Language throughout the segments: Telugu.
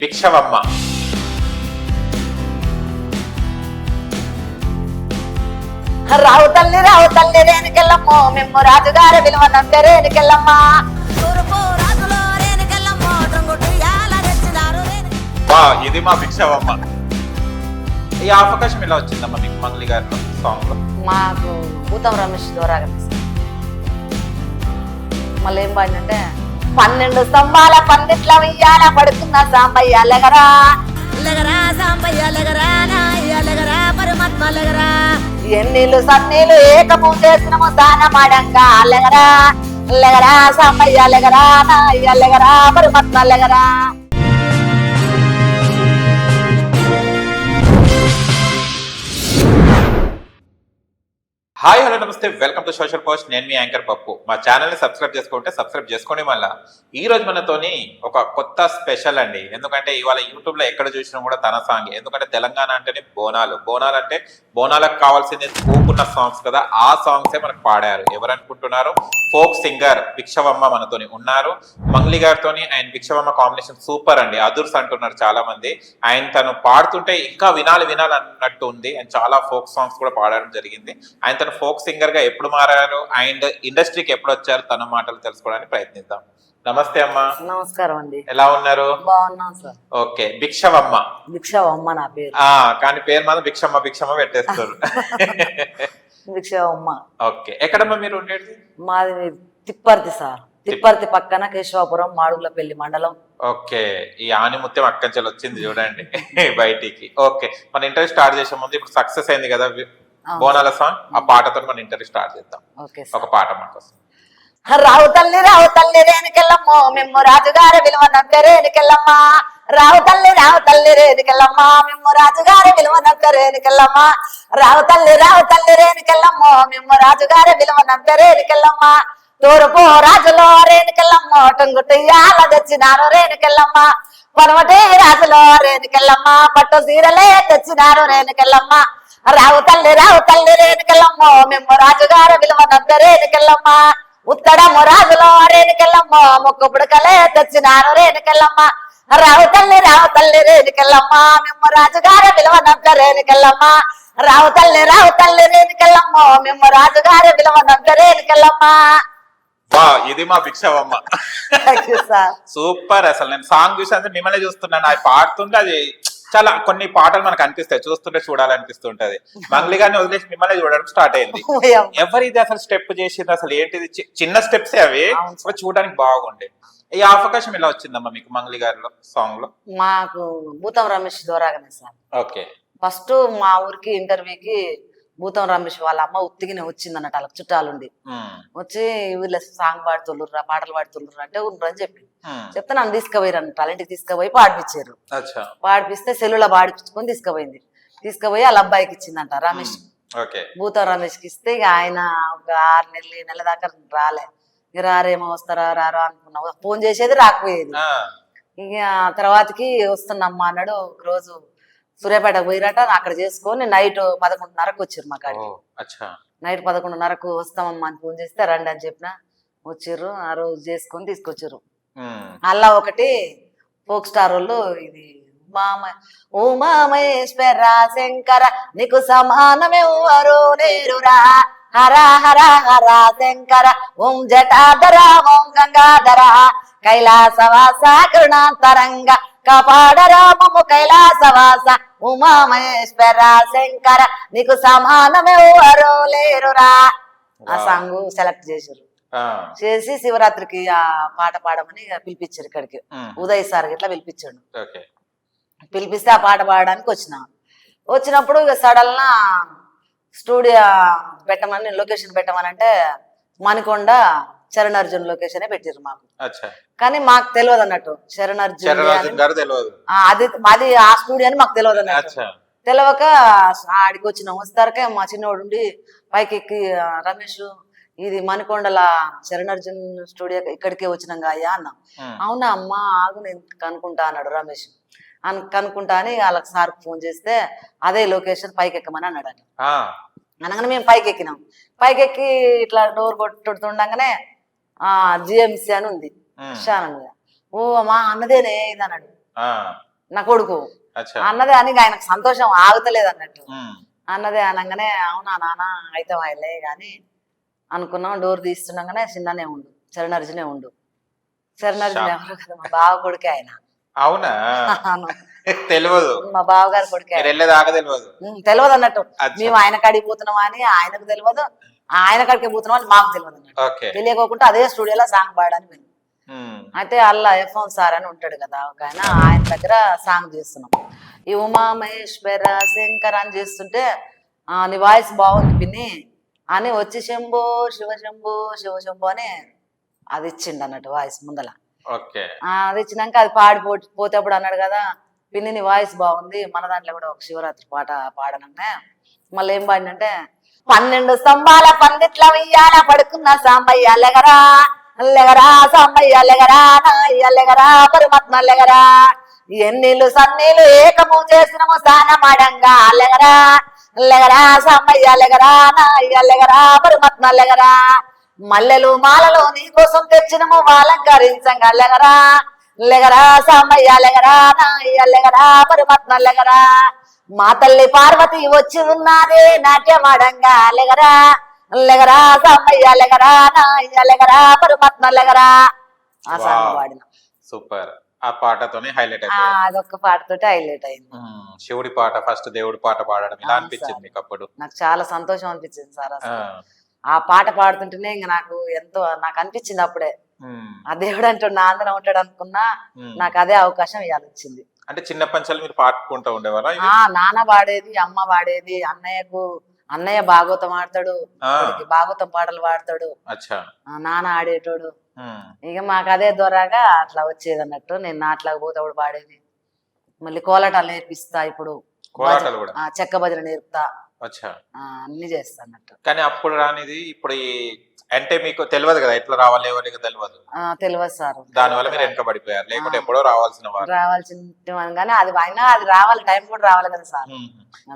భిక్షవమ్మ రావు తల్లి రేణుకెళ్ళమ్మో మేము రాజుగారి విలువనం రేణుకెళ్ళమ్మా. ఇది మా భిక్షవమ్మ. ఈ అవకాశం ఎలా వచ్చిందమ్మా మీకు మంగ్లీ గారిలో సాంగ్ లో? మాకు భూతం రమేష్ ద్వారా మళ్ళీ ఏం పాడిందంటే 12 స్తంభాల పందిట్ల వెయ్యాల పడుతున్న సాంబయ్య లెగరా లెగరా సాంబయ్య లెగరా నాయ్య లెగరా పరమాత్మ లెగరా ఎన్నీళ్ళు సన్నీళ్ళు ఏకము చేసినము సానమాడంగా లెగరా లెగరా సాంబయ్య లెగరా నాయ్య లెగరా పరమాత్మ లెగరా. హాయ్ హలో నమస్తే, వెల్కమ్ టు సోషల్ పోస్ట్. నేను మీ యాంకర్ పప్పు. మా ఛానల్ ని సబ్స్క్రైబ్ చేసుకుంటే సబ్స్క్రైబ్ చేసుకోండి. మళ్ళీ ఈ రోజు మనతోని ఒక కొత్త స్పెషల్ అండి. ఎందుకంటే ఇవాళ యూట్యూబ్ లో ఎక్కడ చూసినా కూడా తన సాంగ్. ఎందుకంటే తెలంగాణ అంటేనే బోనాలు. బోనాలు అంటే బోనాలకు కావాల్సింది స్కోప్ ఉన్న సాంగ్స్ కదా, ఆ సాంగ్సే మనకు పాడారు. ఎవరు అనుకుంటున్నారు? ఫోక్ సింగర్ భిక్షవమ్మ మనతోని ఉన్నారు. మంగ్లీ గారితోని ఆయన భిక్షవమ్మ కాంబినేషన్ సూపర్ అండి, అదుర్స్ అంటున్నారు చాలా మంది. ఆయన తను పాడుతుంటే ఇంకా వినాలి అన్నట్టు ఉంది. ఆయన చాలా ఫోక్ సాంగ్స్ కూడా పాడడం జరిగింది. ఆయన ఫోక్ సింగర్ గా ఎప్పుడు మారారు, అండ్ ఇండస్ట్రీకి ఎప్పుడు వచ్చారు, తన మాటలు తెలుసుకోవడానికి ప్రయత్నిద్దాం. నమస్తే అమ్మా. నమస్కారం అండి. ఎలా ఉన్నారు? బాగున్నాం సార్. ఓకే, భిక్షవమ్మ. భిక్షవమ్మ నా పేరు. కానీ పేరు మాత్రం భిక్షమ్మ పెట్టేస్తారు. భిక్షవమ్మ. ఓకే, ఎక్కడమ్మా మీరు ఉండేది? మాది తిప్పర్తి సార్. తిప్పర్తి పక్కన కేశవాపురం మాడుగులపల్లి మండలం. ఓకే, ఈ ఆనిముత్యం అక్కంచెలు వచ్చింది చూడండి బయటికి. ఓకే, మన ఇంటర్వ్యూ స్టార్ట్ చేసే ముందు ఇప్పుడు సక్సెస్ అయింది కదా బోనాల సాంగ్, ఆ పాటతో మన ఇంటర్వ్యూ స్టార్ట్ చేద్దాం. ఒక పాట మాకోసం. రావు తల్లి రేణుకెళ్ళమ్మో మేము రాజుగారి విలువనంత రేణుకెళ్ళమ్మా. రావు తల్లి రేణుకెళ్ళమ్మా మేము రాజుగారి విలువనంత రేణుకెళ్ళమ్మా. రావు తల్లి రేణుకెళ్ళమ్మో మేము రాజుగారి విలువనంత రేణుకెళ్ళమ్మా. తూర్పు రాజులో రేణుకెళ్ళమ్మో టంగుటయ్యాల తెచ్చినారు రేణుకెళ్ళమ్మా. పనమటి రాజులో రేణుకెళ్ళమ్మా పట్టు సీరలే తెచ్చినారు రేణుకెళ్ళమ్మా. రావు తల్లి రేణుకెళ్ళమ్మో మేము రాజుగారి విలువనంత రేణుకెళ్ళమ్మా. ఉత్తడము రాజులో రేణుకెళ్ళమ్మో ముక్కు పుడకలే తెచ్చినారు రేణుకెళ్ళమ్మా. రావు తల్లి రేణుకెళ్ళమ్మా మేము రాజుగారి విలువనంత రేణుకెళ్ళమ్మా. రావు తల్లి రేణుకెళ్ళమ్మో మేము రాజుగారి విలువనంత రేణుకెళ్ళమ్మా. ఇది మా భిక్షవమ్మ. సూపర్. అసలు నేను సాంగ్ చూసి మిమ్మల్ని చూస్తున్నాను, అది పాడుతుంటే అది చాలా కొన్ని పాటలు మనకు అనిపిస్తాయి, చూస్తుంటే చూడాలనిపిస్తుంటది. మంగ్లీ గారిని వదిలేసి మిమ్మల్ని చూడడం స్టార్ట్ అయింది. ఎవరిది అసలు స్టెప్ చేసింది, అసలు ఏంటిది? చిన్న స్టెప్స్ అవి చూడడానికి బాగుండే. ఈ అవకాశం ఎలా వచ్చిందమ్మా మీకు మంగ్లీ గారిలో సాంగ్ లో? మాకు భూతం రమేష్ ద్వారాగానే సార్. ఓకే, ఫస్ట్ మా ఊరికి ఇంటర్వ్యూకి భూతం రమేష్ వాళ్ళ అమ్మ ఉత్తిగినే వచ్చింది అన్నట్టు, వాళ్ళకి చుట్టాలుండి వచ్చి వీళ్ళ సాంగ్ పాడుతుర్రా పాటలు పాడుతుర్రా అంటే ఉండరని చెప్తే నన్ను తీసుకుపోయారు అన్నట్టు, వాళ్ళ ఇంటికి తీసుకుపోయి పాడిపించారు. పాడిపిస్తే సెల్లులో పాడిపించుకొని తీసుకుపోయి వాళ్ళ అబ్బాయికి ఇచ్చిందంట రమేష్. భూతం రమేష్కి ఇస్తే ఇక ఆయన ఒక 6 నెలల దాకా రాలే. ఇక రారేమో వస్తారా రారా అనుకున్నా, ఫోన్ చేసేది రాకపోయేది. ఇక తర్వాతకి వస్తున్నమ్మా అన్నాడు. ఒక రోజు సూర్యాపేటకు పోయిరట, అక్కడ చేసుకొని నైట్ 11:30కు వచ్చారు మా కాడికి. నైట్ 11:30కు వస్తామమ్మా అని ఫోన్ చేస్తే రండి అని చెప్పిన వచ్చిర్రు. ఆ రోజు చేసుకొని తీసుకొచ్చారు. అలా ఒకటి ఫోక్ స్టార్ వాళ్ళు ఇది ఉమామహేశ్వర శంకర నీకు సమానమెవ్వరు లేరురా. హర హర హర శంకర ఓం జటాధర ఓం గంగాధర కైలాసవాస కరుణాంతరంగ కాపాడరామము కైలాసవాస ఉమామహేశ్వర శంకర నీకు సమానమెవ్వరు లేరురా. ఆ సాంగ్ సెలెక్ట్ చేసి శివరాత్రికి ఆ పాట పాడమని పిలిపించారు ఇక్కడికి. ఉదయ్ సార్ ఇట్లా పిలిపించాడు. పిలిపిస్తే ఆ పాట పాడడానికి వచ్చినప్పుడు ఇక సడన్ గా స్టూడియో పెట్టమని లొకేషన్ పెట్టమని అంటే మణికొండ చరణ్ అర్జున్ లొకేషన్ పెట్టారు మాకు. కానీ మాకు తెలియదు అన్నట్టు చరణ్ అర్జున్ అది ఆ స్టూడియో అని మాకు తెలియదు అన్నట్టు. తెలియక ఆడికి వస్తారకే మా చిన్నోడు ఉండి పైకి ఎక్కి రమేష్ ఇది మణికొండల చరణ్ అర్జున్ స్టూడియో ఇక్కడికే వచ్చినాం అయ్యా అన్నా. అవునా అమ్మా ఆగు నేను కనుక్కుంటా అన్నాడు రమేష్. కనుక్కుంటా అని వాళ్ళకి సార్ ఫోన్ చేస్తే అదే లొకేషన్ పైకి ఎక్కమని అన్నాడు. అనగానే మేము పైకి ఎక్కినాం. పైకి ఎక్కి ఇట్లా డోర్ కొట్టుతుండగానే జిఎంసి అని ఉంది షానం మీద. ఓ అమ్మా అన్నదేనే ఇది అన్నాడు. నా కొడుకు అచ్చా అన్నదే అని ఆయనకు సంతోషం ఆగుతలేదు అన్నట్టు. ఉమ్, అన్నదే అనగానే అవునా నాన్న అయితే వాళ్ళే గాని అనుకున్నాం. డోర్ తీస్తుండగానే చిన్ననే ఉండు, చరణర్జునే ఉండు. చరణర్జున ఎవరు కదా, మా బావ కొడుకే ఆయన. అవునా అవును, తెలియదు, మా బావగారి కొడుకే. మీరు వెళ్ళేదాకా తెలియదు. తెలియదు అన్నట్టు. అచ్చా. మేము ఆయన కాడికి పోతున్నాం అని ఆయనకు తెలియదు, ఆయన కాడికి పోతున్నాం అని మాకు తెలియదు అన్నట్టు. ఓకే. తెలియకోకుండా అదే స్టూడియోలో సాంగ్ పాడడానికి వెళ్ళి ఉమ్, అయితే అల్లా ఎఫ్ఎం సార్ అని ఉంటాడు కదా ఒక ఆయన, ఆయన దగ్గర సాంగ్ చేస్తున్నాం. ఈ ఉమా మహేశ్వర శంకర్ అని చేస్తుంటే నీ వాయిస్ బాగుంది పిన్ని అని వచ్చి శంభో శివ శంభో శివ శంభో అని అది ఇచ్చిండు అన్నట్టు వాయిస్ ముందల. ఓకే. అది ఇచ్చినాక అది పాడి పోతేప్పుడు అన్నాడు కదా పిన్ని నీ వాయిస్ బాగుంది, మన దాంట్లో కూడా ఒక శివరాత్రి పాట పాడనంటే మళ్ళీ ఏం పాడినంటే 12 స్తంభాల పందిట్ల వెయ్యాల పడుకున్న సాంబయ్య లెగరా లెగరా సాంబయ్య లెగరా నాయ్య లెగరా పరమాత్మ లెగరా ఎన్నీళ్ళు సన్నీళ్ళు ఏకము చేసినము స్నానమాడంగా లెగరా లెగరా సాంబయ్య లెగరా నాయ్య లెగరా పరమాత్మ లెగరా మల్లెలు మాలలో నీ కోసం తెచ్చినము వాలంకరించంగా లెగరా లెగరా సాంబయ్య లెగరా నాయ్య లెగరా పరమాత్మ లెగరా మా తల్లి పార్వతి వచ్చి ఉన్నదే నాట్యమాడంగా లెగరా లెగరా సాంబయ్య లెగరా నాయ్య లెగరా పరమాత్మ లెగరా ఆ సాంగ్ పాడిన. సూపర్. ఆ పాటతోనే హైలైట్ అయిపోయింది. అదొక్క పాటతోటి హైలైట్ అయింది. శివుడి పాట ఫస్ట్ దేవుడి పాట పాడడం ఇలా అవును అనిపించింది సార్. మీకు అప్పుడు? నాకు చాలా సంతోషం అనిపించింది సార్. ఆ, అసలు ఆ పాట పాడుతుంటేనే ఇంక నాకు ఎంతో నాకు అనిపించింది అప్పుడే ఉమ్, ఆ దేవుడు అంటాడు నా అందరం ఉంటాడు అనుకున్నా. ఉమ్. నాకు అదే అవకాశం ఇవాళ వచ్చింది. అంటే చిన్న పంచాలు మీరు పాడుకుంటూ ఉండేవారా? నాన్న పాడేది, అమ్మ పాడేది, అన్నయ్య భాగవతం ఆడతాడు, వాడికి భాగవతం పాటలు పాడతాడు, అచ్చా. నాన్న ఆడేటోడు. ఉమ్, ఇక మాకు అదే ద్వారాగా అట్లా వచ్చేది అన్నట్టు. నేను నాట్లాగా పోతాడు పాడేది. మళ్ళీ కోలాటాలు నేర్పిస్తా ఇప్పుడు, కోలాటాలు కూడా? చెక్క భజన నేర్పుతా, అచ్చా. అన్ని చేస్తా అన్నట్టు. కానీ అప్పుడు రానిది ఇప్పుడు అంటే మీకు తెలియదు కదా ఎట్లా రావాలి, ఎవరికి తెలియదు. తెలియదు సార్. దానివల్ల మీరు వెనక పడిపోయారు, లేకుంటే ఎప్పుడో రావాల్సిన వారు. రావాల్సిన కానీ అది అయినా అది రావాలి, టైం కూడా రావాలి కదా సార్.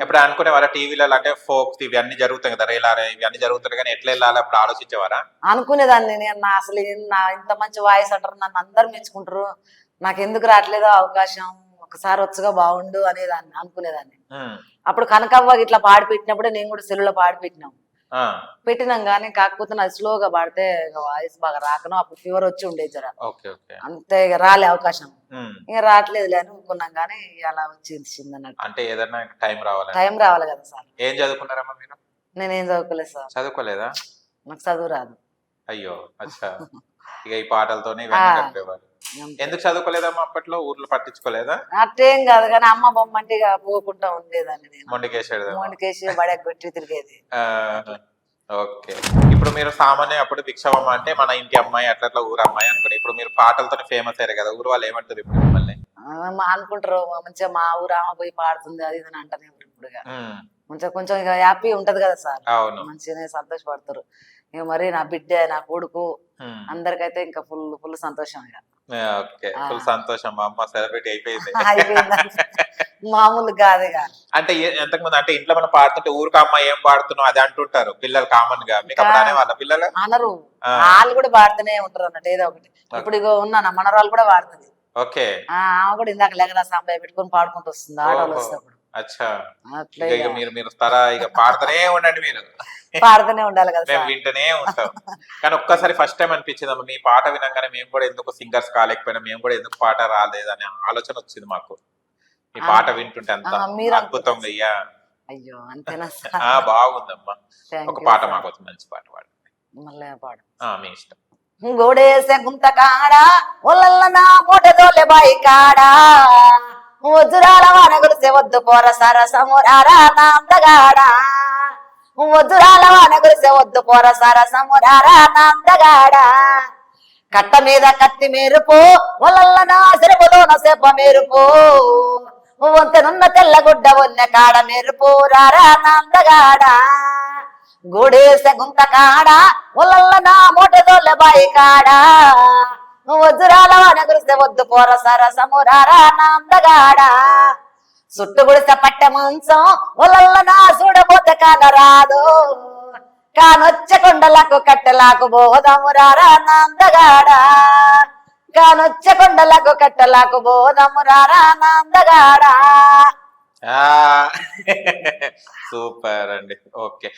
ఎప్పుడు అనుకునేవారా టీవీలలో అంటే ఫోక్స్ ఇవి అన్ని జరుగుతాయి కదా, రేలారే ఇవి అన్ని జరుగుతాయి కానీ ఎట్లా వెళ్ళాలి అప్పుడు ఆలోచించేవారా? అనుకునేదాన్ని నేను. అసలు ఇంత మంచి వాయిస్ అంటారు, నన్ను అందరు మెచ్చుకుంటారు, నాకు ఎందుకు రావట్లేదో అవకాశం, ఒకసారి వచ్చగా బాగుండు అనేదాన్ని అనుకునేదాన్ని. అప్పుడు కనకవ్వ ఇట్లా పాడి పెట్టినప్పుడే నేను కూడా సెల్లులో పాడి పెట్టినాం కానీ కాకపోతే నాది స్లోగా పాడితే వాయిస్ బాగా రాకను. అప్పుడు ఫీవర్ వచ్చి ఉండేది జర, అంతే ఇక రాలే అవకాశం. ఇక రావట్లేదు అని అనుకున్నాం కానీ అలా వచ్చింది అన్నట్టు. అంటే ఏదైనా టైం రావాలి కదా సార్. ఏం చదువుకున్నారమ్మా మీరు? నేనేం చదువుకోలేదు సార్. చదువుకోలేదా? నాకు చదువు రాదు. అయ్యో, అచ్చా. ఇక ఈ పాటలతోనే ఎందుకు చదువుకోలేదమ్మా అప్పట్లో? ఊర్లో పట్టించుకోలేదా? అట్టేం కాదు కానీ అమ్మ బొమ్మంటే ఇక పోకుండా ఉండేదాన్ని నేను. మొండికేసాడు బడకు పెట్టి తిరిగేది. ఓకే. ఇప్పుడు మీరు సామాన్య అప్పుడు భిక్షవమ్మ అంటే మన ఇంటి అమ్మాయి అట్లా ఊరు అమ్మాయి అనుకోండి. ఇప్పుడు మీరు పాటలతో ఫేమస్ అయ్యారు కదా, ఊరు వాళ్ళు ఏమంటారు ఇప్పుడు మిమ్మల్ని? అనుకుంటారు మంచిగా మా ఊరు ఆమె పోయి పాడుతుంది అది ఇది అంటారు. ఇప్పుడు మంచిగా కొంచెం ఇక హ్యాపీ ఉంటది కదా సార్, మంచిగానే సంతోషపడతారు. ఇక మరి నా బిడ్డ నా కొడుకు అందరికైతే ఇంకా ఫుల్ సంతోషం. ఇక ఓకే, ఫుల్ సంతోషం. మా అమ్మ సెలబ్రిటీ అయిపోయింది. మామూలు కాదు. అంటే ఎంతకు ముందు అంటే ఇంట్లో మనం పాడుతుంటే ఊరికి అమ్మాయి ఏం పాడుతున్నావు అది అంటుంటారు పిల్లలు కామన్ గా. మీకు అప్పుడు వాళ్ళ పిల్లలు అనరు, వాళ్ళు కూడా పాడుతూనే ఉంటారు అన్నట్టు ఏదో ఒకటి. ఇప్పుడు ఇగో ఉన్నా మనరాలు కూడా పాడుతుంది. ఓకే. ఆమె కూడా ఇందాక లెగరా సాంబాయి పెట్టుకొని పాడుకుంటూ వస్తుంది ఆటోలో వస్తేప్పుడు. అచ్చా. మీరు ఇక పాడుతూనే ఉండండి, మీరు పాడుతూనే ఉండాలి కదా, మేము వింటూనే ఉంటాం. కానీ ఒక్కసారి ఫస్ట్ టైం అనిపించింది మీ పాట వినంగానే మేము కూడా ఎందుకు సింగర్స్ కాలేకపోయినా, మేము కూడా ఎందుకు పాట రాలేదనే ఆలోచన వచ్చింది మాకు. మీ పాట వింటుంటే అంత అద్భుతంగా. అయ్యా అయ్యో అంతేనా? బాగుందమ్మా. ఒక పాట మాకు వచ్చి మంచి పాట పాడు. మళ్ళీ పాడు, మీ ఇష్టం. గోడేసే గుంత కాడా ఒళ్ళల్ల నా మోటదోలే బాయి కాడా వజ్రాల వాన గురిసే వద్దు పోర సరసమురారా నాందగాడా వజ్రాల వాన గురిసే వద్దు పోర సరసమురారా నాందగాడా కట్ట మీద కత్తి మేరుపు ఒళ్ళల్ల నా సిరపులోన సెప్ప మేరుపు వంతెనున్న తెల్లగుడ్డ వన్నె కాడ మెరుపు రారా నాందగాడా గోడేసే గుంత కాడా ఒళ్ళల్ల నా మోటదోళ్ళ బాయి కాడా వజ్రాల వాన గురిసే వద్దు పోర సరసమురారా నాందగాడా సుట్టు గుడిసె పట్టె మంచం ఒళ్ళల్ల నా చూడబోతే కానరాదు కానొచ్చే కొండలకు కట్టెలకు బోధమురారా నాందగాడా కానొచ్చ కొండలకు కట్టలకు బోధము రారా నందగాడా. సూపర్ అండి. ఓకే.